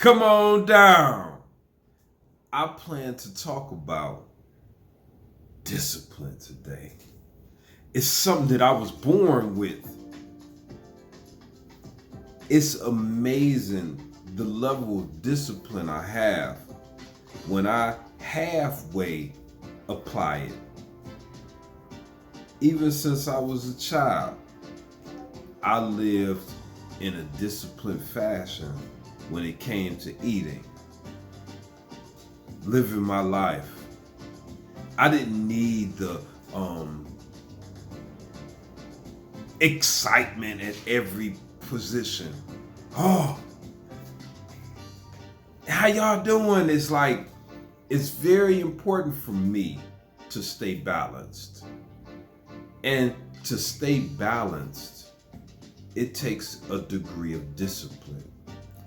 Come on down. I plan to talk about discipline today. It's something that I was born with. It's amazing the level of discipline I have when I halfway apply it. Even since I was a child, I lived in a disciplined fashion when it came to eating, living my life. I didn't need the excitement at every position. Oh, how y'all doing? It's like, it's very important for me to stay balanced. And to stay balanced, it takes a degree of discipline.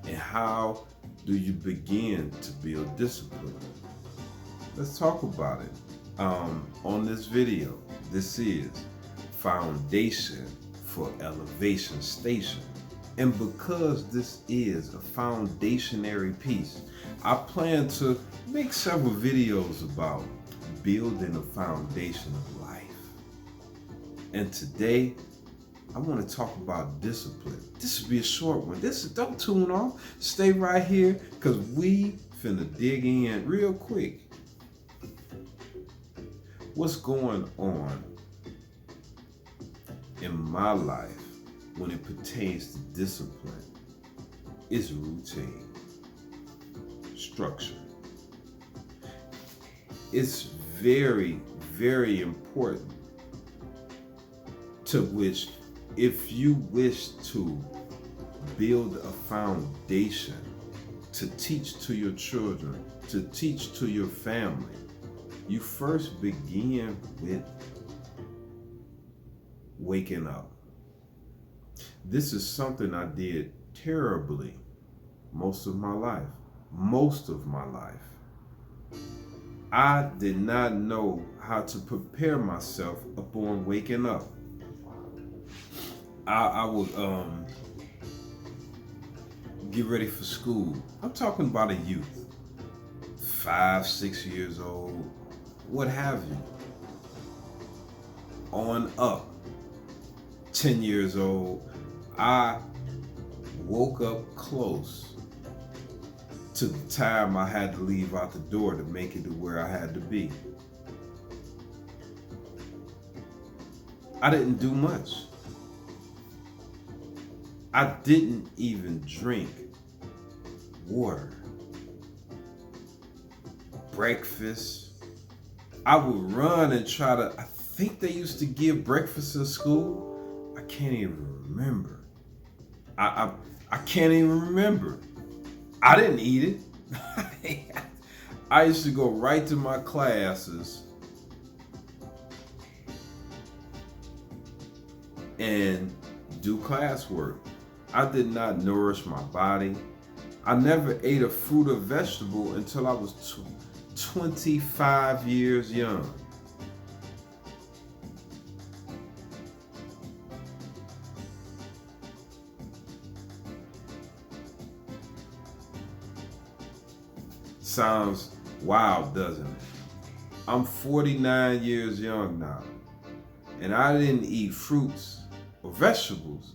And how do you begin to build discipline? Let's talk about it. On this video, this is Foundation for Elevation Station. And because this is a foundationary piece, I plan to make several videos about building a foundation of life. And today, I want to talk about discipline. This will be a short one. Don't tune off. Stay right here because we finna dig in real quick. What's going on in my life when it pertains to discipline is routine, structure. It's very, very important, to which if you wish to build a foundation to teach to your children, to teach to your family, you first begin with waking up. This is something I did terribly most of my life. Most of my life. I did not know how to prepare myself upon waking up. I would get ready for school. I'm talking about a youth, 5, 6 years old, what have you, on up, 10 years old. I woke up close to the time I had to leave out the door to make it to where I had to be. I didn't do much. I didn't even drink water. Breakfast. I would run and try to, I think they used to give breakfast in school. I can't even remember. I can't even remember. I didn't eat it. I used to go right to my classes and do classwork. I did not nourish my body. I never ate a fruit or vegetable until I was 25 years young. Sounds wild, doesn't it? I'm 49 years young now, and I didn't eat fruits or vegetables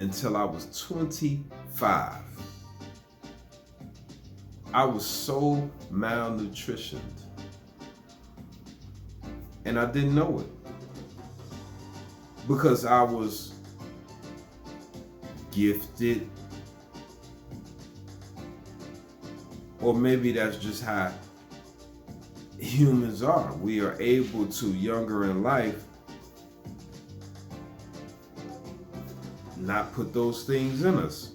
until I was 25. I was so malnutritioned, and I didn't know it because I was gifted, or maybe that's just how humans are. We are able to, younger in life, not put those things in us,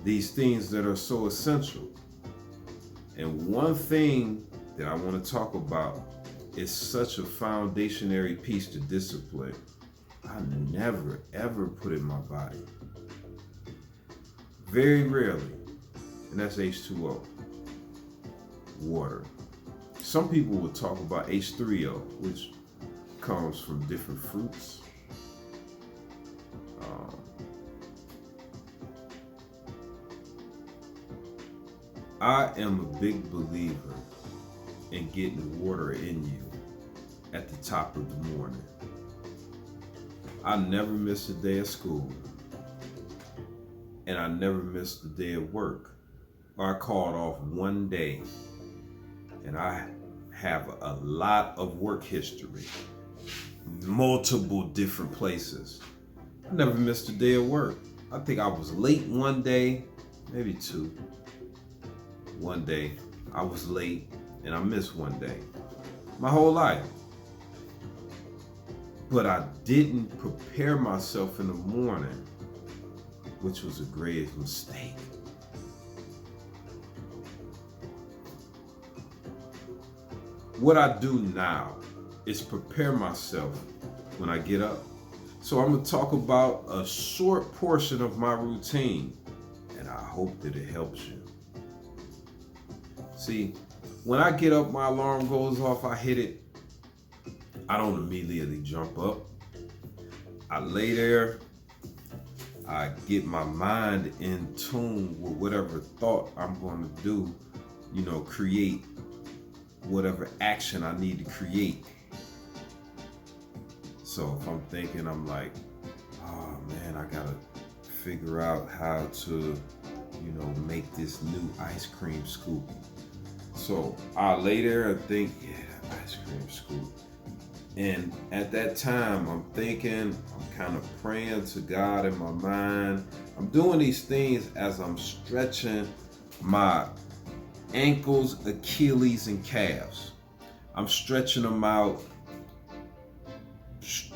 these things that are so essential. And one thing that I want to talk about is such a foundationary piece to discipline. I never ever put in my body. Very rarely. And that's H2O. Water. Some people will talk about H3O, which comes from different fruits. I am a big believer in getting water in you at the top of the morning. I never miss a day of school, and I never missed a day of work. I called off one day, and I have a lot of work history, multiple different places. I never missed a day of work. I think I was late one day, maybe two. One day I was late and I missed one day. My whole life. But I didn't prepare myself in the morning, which was a grave mistake. What I do now is prepare myself when I get up. So I'm going to talk about a short portion of my routine, and I hope that it helps you. See, when I get up, my alarm goes off, I hit it. I don't immediately jump up. I lay there. I get my mind in tune with whatever thought I'm going to do, create whatever action I need to create. So if I'm thinking, I'm like, oh man, I gotta figure out how to, make this new ice cream scoop. So I lay there and think, yeah, ice cream scoop. And at that time, I'm thinking, I'm kind of praying to God in my mind. I'm doing these things as I'm stretching my ankles, Achilles, and calves. I'm stretching them out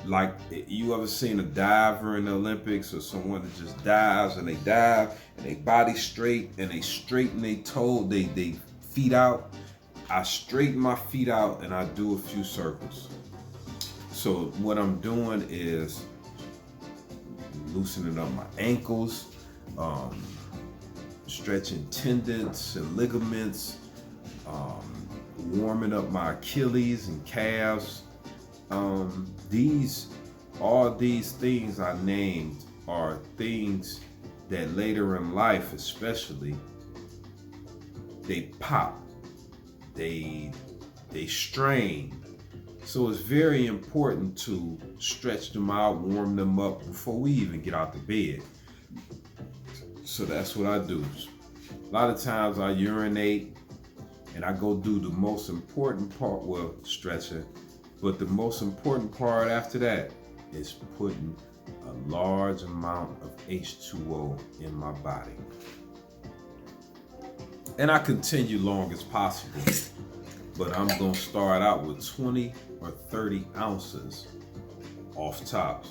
like you ever seen a diver in the Olympics or someone that just dives and they dive and they body straight and they straighten their toe, they feet out. I straighten my feet out and I do a few circles. So what I'm doing is loosening up my ankles, stretching tendons and ligaments, warming up my Achilles and calves. All these things I named are things that later in life, especially, they pop, they strain. So it's very important to stretch them out, warm them up before we even get out the bed. So that's what I do. A lot of times I urinate and I go do the most important part, well, stretching, but the most important part after that is putting a large amount of H2O in my body. And I continue long as possible, but I'm gonna start out with 20 or 30 ounces off tops.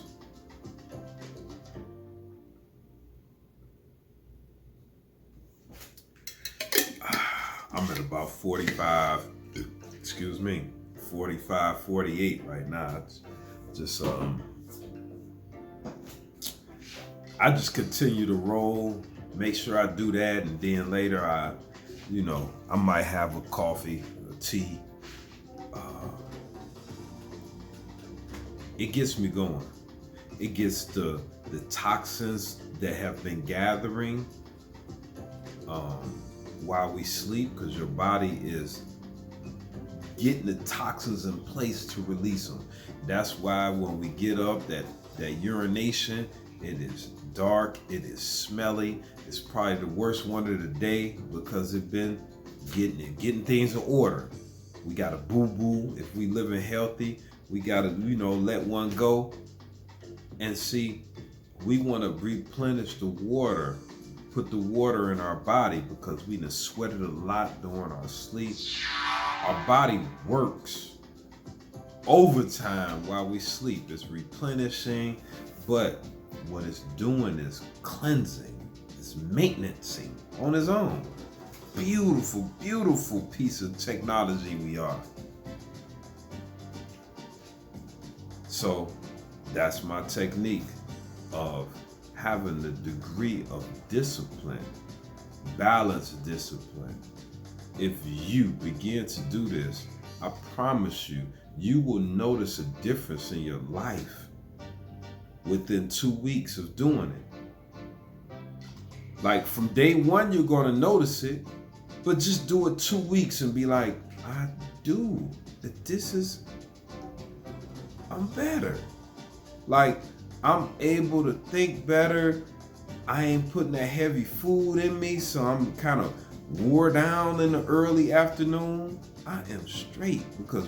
I'm at about 45, 48 right now. It's just, I just continue to roll, make sure I do that, and then later I might have a coffee, a tea. It gets me going. It gets the toxins that have been gathering while we sleep, because your body is getting the toxins in place to release them. That's why when we get up, that urination, it is dark, it is smelly. It's probably the worst one of the day because it's been getting things in order. We got a boo-boo. If we living healthy, we got to, let one go. And see, we want to replenish the water, put the water in our body because we done sweated a lot during our sleep. Our body works overtime while we sleep. It's replenishing, but what it's doing is cleansing, it's maintenancing on its own. Beautiful, beautiful piece of technology we are. So that's my technique of having the degree of discipline, balanced discipline. If you begin to do this, I promise you, you will notice a difference in your life within 2 weeks of doing it. Like from day one, you're going to notice it. But just do it 2 weeks and be like, I do. That I'm better. Like, I'm able to think better. I ain't putting that heavy food in me, so I'm kind of wore down in the early afternoon. I am straight because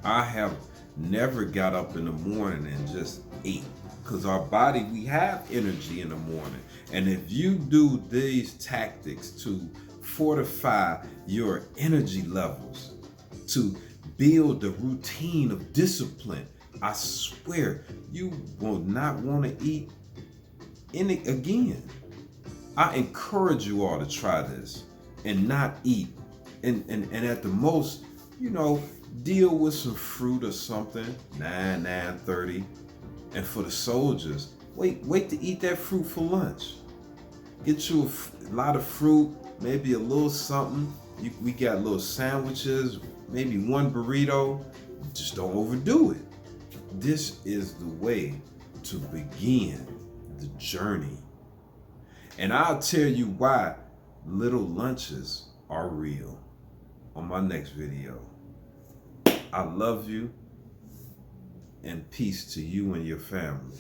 I have never got up in the morning and just ate. Because our body, we have energy in the morning. And if you do these tactics to fortify your energy levels, to build the routine of discipline, I swear you will not want to eat any again. I encourage you all to try this and not eat. And at the most, deal with some fruit or something, 9:30. And for the soldiers, wait to eat that fruit for lunch. Get you a lot of fruit, maybe a little something. We got little sandwiches, maybe one burrito. Just don't overdo it. This is the way to begin the journey. And I'll tell you why little lunches are real on my next video. I love you, and peace to you and your family.